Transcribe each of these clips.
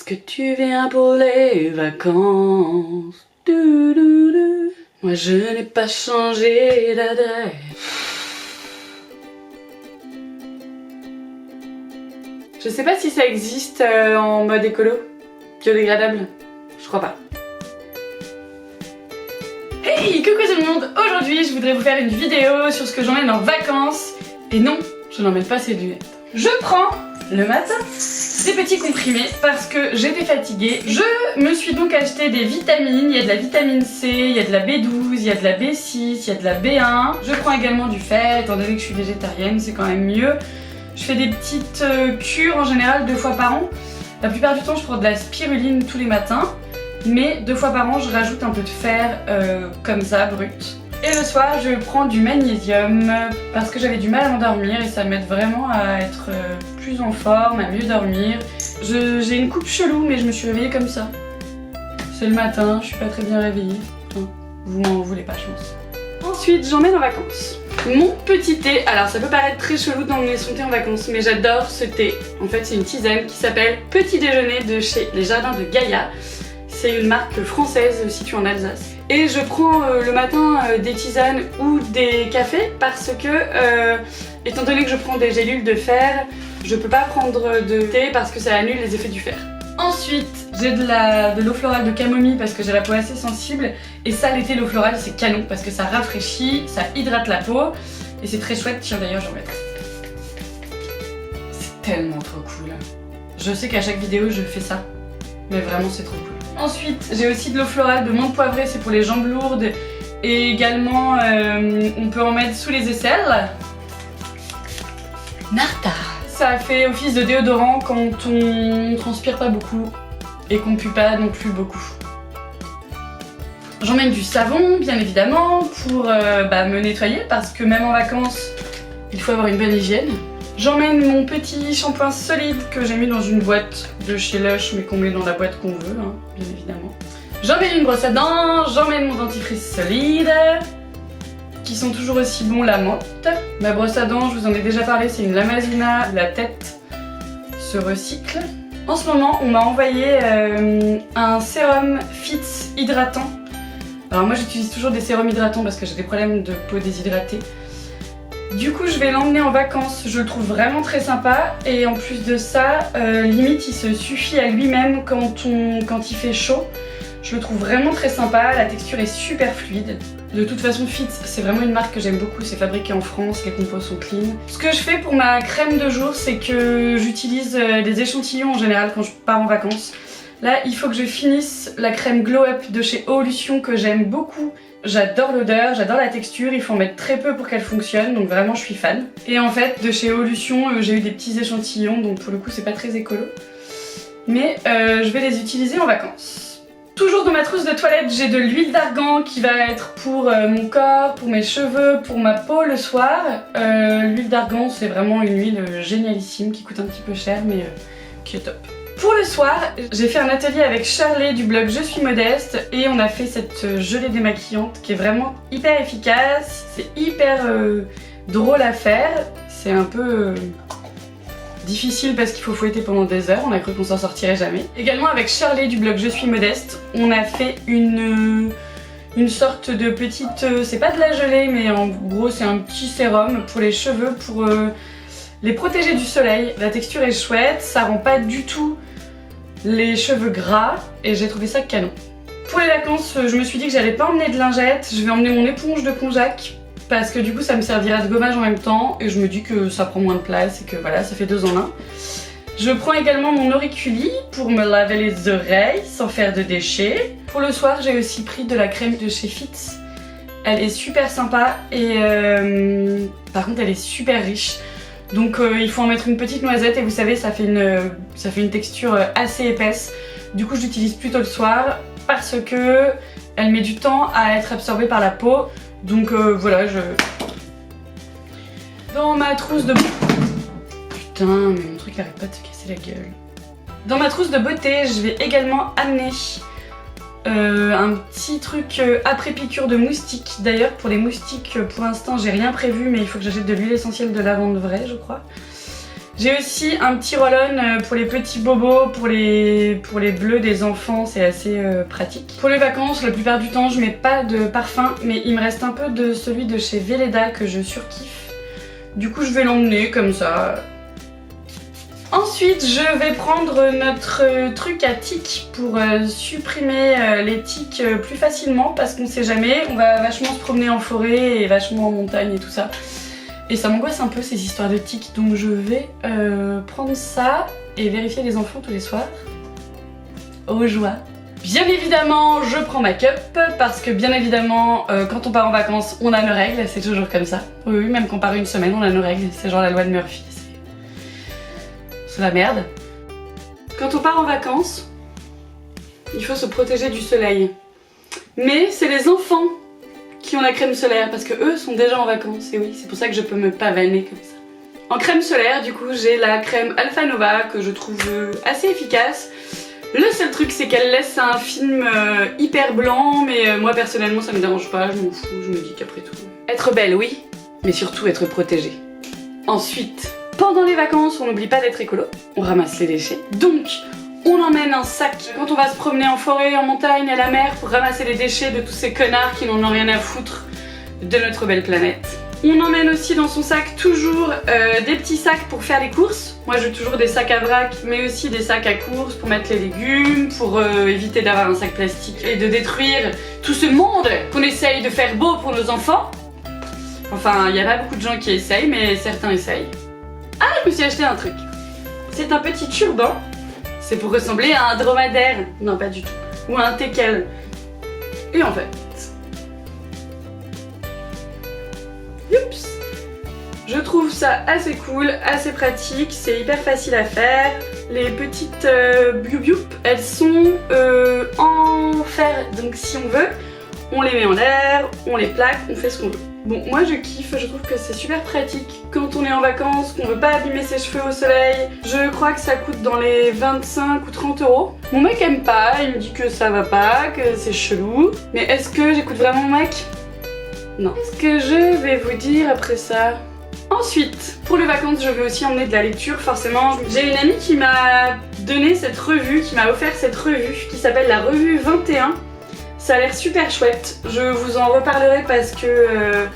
que tu viens pour les vacances? Doudoudou. Moi je n'ai pas changé d'adresse. Je sais pas si ça existe en mode écolo, biodégradable. Je crois pas. Hey, coucou tout le monde! Aujourd'hui je voudrais vous faire une vidéo sur ce que j'emmène en vacances. Et non, je n'emmène pas ces lunettes. Je prends le matin des petits comprimés parce que j'étais fatiguée. Je me suis donc acheté des vitamines. Il y a de la vitamine C, il y a de la B12, il y a de la B6, il y a de la B1. Je prends également du fer, étant donné que je suis végétarienne, c'est quand même mieux. Je fais des petites cures en général 2 fois par an. La plupart du temps je prends de la spiruline tous les matins. Mais 2 fois par an je rajoute un peu de fer comme ça, brut. Et le soir je prends du magnésium parce que j'avais du mal à m'endormir et ça m'aide vraiment à être plus en forme, à mieux dormir. J'ai une coupe chelou mais je me suis réveillée comme ça. C'est le matin, je suis pas très bien réveillée. Enfin, vous m'en voulez pas je pense. Ensuite j'emmène en vacances mon petit thé. Alors ça peut paraître très chelou d'emmener son thé en vacances mais j'adore ce thé. En fait c'est une tisane qui s'appelle Petit Déjeuner de chez les Jardins de Gaïa. C'est une marque française située en Alsace. Et je prends le matin des tisanes ou des cafés parce que, étant donné que je prends des gélules de fer, je peux pas prendre de thé parce que ça annule les effets du fer. Ensuite, j'ai de l'eau florale de camomille parce que j'ai la peau assez sensible. Et ça, l'été, l'eau florale, c'est canon parce que ça rafraîchit, ça hydrate la peau. Et c'est très chouette. Tiens, d'ailleurs, j'en mettrai. C'est tellement trop cool. Je sais qu'à chaque vidéo, je fais ça. Mais vraiment, c'est trop cool. Ensuite, j'ai aussi de l'eau florale de menthe poivrée, c'est pour les jambes lourdes. Et également, on peut en mettre sous les aisselles. Narta. Ça fait office de déodorant quand on transpire pas beaucoup et qu'on pue pas non plus beaucoup. J'emmène du savon, bien évidemment, pour me nettoyer parce que même en vacances, il faut avoir une bonne hygiène. J'emmène mon petit shampoing solide que j'ai mis dans une boîte de chez Lush, mais qu'on met dans la boîte qu'on veut, hein, bien évidemment. J'emmène une brosse à dents, j'emmène mon dentifrice solide, qui sont toujours aussi bons, la menthe. Ma brosse à dents, je vous en ai déjà parlé, c'est une Lamazina, la tête se recycle. En ce moment, on m'a envoyé un sérum Fitz hydratant. Alors moi j'utilise toujours des sérums hydratants parce que j'ai des problèmes de peau déshydratée. Du coup je vais l'emmener en vacances, je le trouve vraiment très sympa et en plus de ça, limite il se suffit à lui-même quand il fait chaud. Je le trouve vraiment très sympa, la texture est super fluide. De toute façon Fitz c'est vraiment une marque que j'aime beaucoup, c'est fabriqué en France, les compos sont clean. Ce que je fais pour ma crème de jour c'est que j'utilise des échantillons en général quand je pars en vacances. Là il faut que je finisse la crème Glow Up de chez Evolution que j'aime beaucoup. J'adore l'odeur, j'adore la texture, il faut en mettre très peu pour qu'elle fonctionne, donc vraiment je suis fan. Et en fait, de chez Evolution, j'ai eu des petits échantillons, donc pour le coup c'est pas très écolo. Mais je vais les utiliser en vacances. Toujours dans ma trousse de toilette, j'ai de l'huile d'argan qui va être pour mon corps, pour mes cheveux, pour ma peau le soir. L'huile d'argan c'est vraiment une huile génialissime qui coûte un petit peu cher mais qui est top. Pour le soir, j'ai fait un atelier avec Shirley du blog Je suis modeste et on a fait cette gelée démaquillante qui est vraiment hyper efficace, c'est hyper drôle à faire, c'est un peu difficile parce qu'il faut fouetter pendant des heures, on a cru qu'on s'en sortirait jamais. Également avec Shirley du blog Je suis modeste, on a fait une sorte de petite, c'est pas de la gelée mais en gros c'est un petit sérum pour les cheveux pour les protéger du soleil. La texture est chouette, ça rend pas du tout les cheveux gras et j'ai trouvé ça canon. Pour les vacances, je me suis dit que j'allais pas emmener de lingettes, je vais emmener mon éponge de konjac parce que du coup ça me servira de gommage en même temps et je me dis que ça prend moins de place et que voilà, ça fait 2 en 1. Je prends également mon auriculi pour me laver les oreilles sans faire de déchets. Pour le soir, j'ai aussi pris de la crème de chez Fitz. Elle est super sympa et par contre elle est super riche. Donc il faut en mettre une petite noisette et vous savez ça fait une texture assez épaisse. Du coup je l'utilise plutôt le soir parce que elle met du temps à être absorbée par la peau. Donc voilà Dans ma trousse de... Putain mais mon truc arrête pas de se casser la gueule. Dans ma trousse de beauté je vais également amener un petit truc après piqûre de moustiques. D'ailleurs pour les moustiques pour l'instant j'ai rien prévu mais il faut que j'achète de l'huile essentielle de lavande vraie je crois. J'ai aussi un petit roll-on pour les petits bobos, pour les bleus des enfants, c'est assez pratique. Pour les vacances, la plupart du temps, je mets pas de parfum, mais il me reste un peu de celui de chez Velleda que je surkiffe. Du coup, je vais l'emmener comme ça. Ensuite, je vais prendre notre truc à tiques pour supprimer les tiques plus facilement parce qu'on sait jamais, on va vachement se promener en forêt et vachement en montagne et tout ça. Et ça m'angoisse un peu ces histoires de tiques, donc je vais prendre ça et vérifier les enfants tous les soirs. Aux joies. Bien évidemment, je prends ma cup parce que bien évidemment, quand on part en vacances, on a nos règles, c'est toujours comme ça. Oui, même quand on part une semaine, on a nos règles, c'est genre la loi de Murphy. C'est la merde. Quand on part en vacances, il faut se protéger du soleil. Mais c'est les enfants qui ont la crème solaire parce que eux sont déjà en vacances et oui, c'est pour ça que je peux me pavaner comme ça. En crème solaire, du coup, j'ai la crème Alpha Nova que je trouve assez efficace. Le seul truc, c'est qu'elle laisse un film hyper blanc, mais moi personnellement ça me dérange pas, je m'en fous, je me dis qu'après tout... Être belle, oui, mais surtout être protégée. Ensuite, pendant les vacances, on n'oublie pas d'être écolo, on ramasse les déchets. Donc, on emmène un sac quand on va se promener en forêt, en montagne, à la mer pour ramasser les déchets de tous ces connards qui n'en ont rien à foutre de notre belle planète. On emmène aussi dans son sac toujours des petits sacs pour faire les courses. Moi j'ai toujours des sacs à vrac mais aussi des sacs à courses pour mettre les légumes, pour éviter d'avoir un sac plastique et de détruire tout ce monde qu'on essaye de faire beau pour nos enfants. Enfin, il n'y a pas beaucoup de gens qui essayent mais certains essayent. Ah, je me suis acheté un truc. C'est un petit turban. C'est pour ressembler à un dromadaire. Non, pas du tout. Ou à un teckel. Et en fait... Oups. Je trouve ça assez cool, assez pratique. C'est hyper facile à faire. Les petites biou-bioup, elles sont en fer. Donc si on veut, on les met en l'air, on les plaque, on fait ce qu'on veut. Bon, moi je kiffe, je trouve que c'est super pratique quand on est en vacances, qu'on veut pas abîmer ses cheveux au soleil. Je crois que ça coûte dans les 25 ou 30 euros. Mon mec aime pas, il me dit que ça va pas, que c'est chelou. Mais est-ce que j'écoute vraiment mon mec? Non. Ce que je vais vous dire après ça... Ensuite, pour les vacances, je vais aussi emmener de la lecture, forcément. J'ai une amie qui m'a donné cette revue, qui m'a offert cette revue, qui s'appelle la revue 21. Ça a l'air super chouette, je vous en reparlerai parce que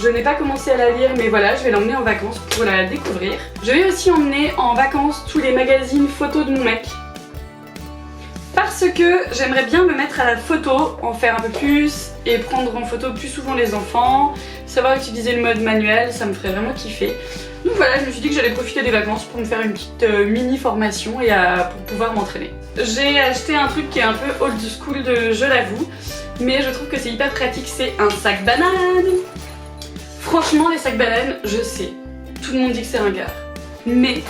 je n'ai pas commencé à la lire, mais voilà, je vais l'emmener en vacances pour la découvrir. Je vais aussi emmener en vacances tous les magazines photos de mon mec. Parce que j'aimerais bien me mettre à la photo, en faire un peu plus et prendre en photo plus souvent les enfants, savoir utiliser le mode manuel, ça me ferait vraiment kiffer. Donc voilà, je me suis dit que j'allais profiter des vacances pour me faire une petite mini formation et pour pouvoir m'entraîner. J'ai acheté un truc qui est un peu old school, je l'avoue, mais je trouve que c'est hyper pratique, c'est un sac banane. Franchement, les sacs bananes, je sais, tout le monde dit que c'est ringard, mais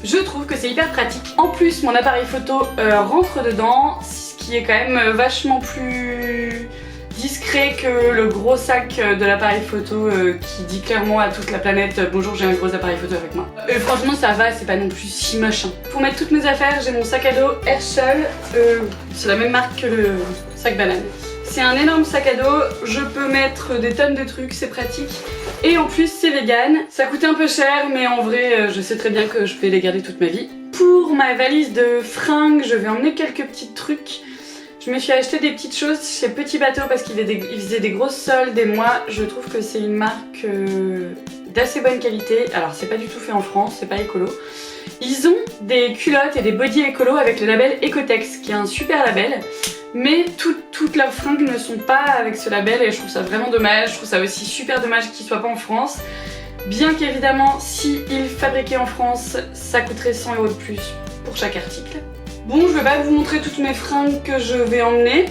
je trouve que c'est hyper pratique. En plus, mon appareil photo rentre dedans, ce qui est quand même vachement plus discret que le gros sac de l'appareil photo qui dit clairement à toute la planète bonjour, j'ai un gros appareil photo avec moi. Et franchement ça va, c'est pas non plus si machin. Pour mettre toutes mes affaires, j'ai mon sac à dos Herschel, c'est la même marque que le sac banane. C'est un énorme sac à dos, je peux mettre des tonnes de trucs, c'est pratique. Et en plus c'est vegan, ça coûtait un peu cher mais en vrai je sais très bien que je vais les garder toute ma vie. Pour ma valise de fringues, je vais emmener quelques petits trucs. Je me suis acheté des petites choses chez Petit Bateau parce qu'ils faisaient des grosses soldes et moi je trouve que c'est une marque d'assez bonne qualité. Alors c'est pas du tout fait en France, c'est pas écolo. Ils ont des culottes et des bodys écolo avec le label Ecotex qui est un super label. Mais toutes leurs fringues ne sont pas avec ce label et je trouve ça vraiment dommage. Je trouve ça aussi super dommage qu'ils soient pas en France. Bien qu'évidemment si ils fabriquaient en France, ça coûterait 100 € de plus pour chaque article. Bon, je vais pas vous montrer toutes mes fringues que je vais emmener,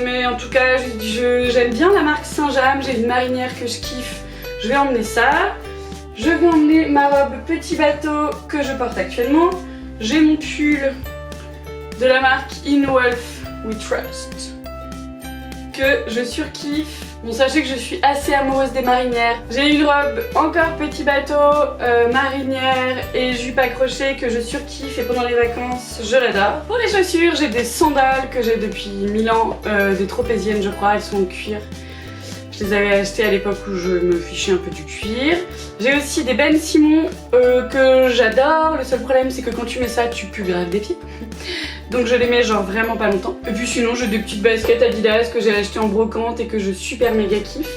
mais en tout cas, j'aime bien la marque Saint-James, j'ai une marinière que je kiffe, je vais emmener ça. Je vais emmener ma robe Petit Bateau que je porte actuellement. J'ai mon pull de la marque In Wolf We Trust que je surkiffe. Bon, sachez que je suis assez amoureuse des marinières. J'ai une robe encore Petit Bateau, marinière et jupe accrochée que je surkiffe et pendant les vacances, je l'adore. Pour les chaussures, j'ai des sandales que j'ai depuis 1000 ans, des tropéziennes je crois, elles sont en cuir. Je Je les avais achetés à l'époque où je me fichais un peu du cuir. J'ai aussi des Ben Simon que j'adore. Le seul problème c'est que quand tu mets ça, tu pues grave des pieds. Donc je les mets genre vraiment pas longtemps. Et puis sinon j'ai des petites baskets Adidas que j'ai achetées en brocante et que je super méga kiffe.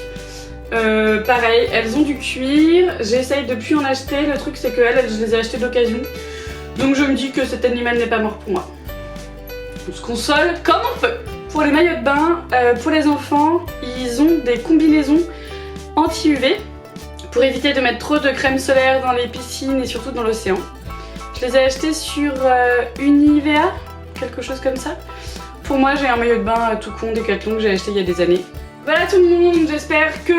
Pareil, elles ont du cuir. J'essaye de plus en acheter. Le truc c'est que je les ai achetées d'occasion. Donc je me dis que cet animal n'est pas mort pour moi. On se console comme on peut. Pour les maillots de bain, pour les enfants, ils ont des combinaisons anti-UV pour éviter de mettre trop de crème solaire dans les piscines et surtout dans l'océan. Je les ai achetés sur Univea, quelque chose comme ça. Pour moi, j'ai un maillot de bain tout con Decathlon que j'ai acheté il y a des années. Voilà tout le monde, j'espère que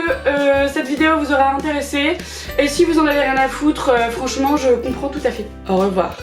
cette vidéo vous aura intéressé. Et si vous en avez rien à foutre, franchement, je comprends tout à fait. Au revoir.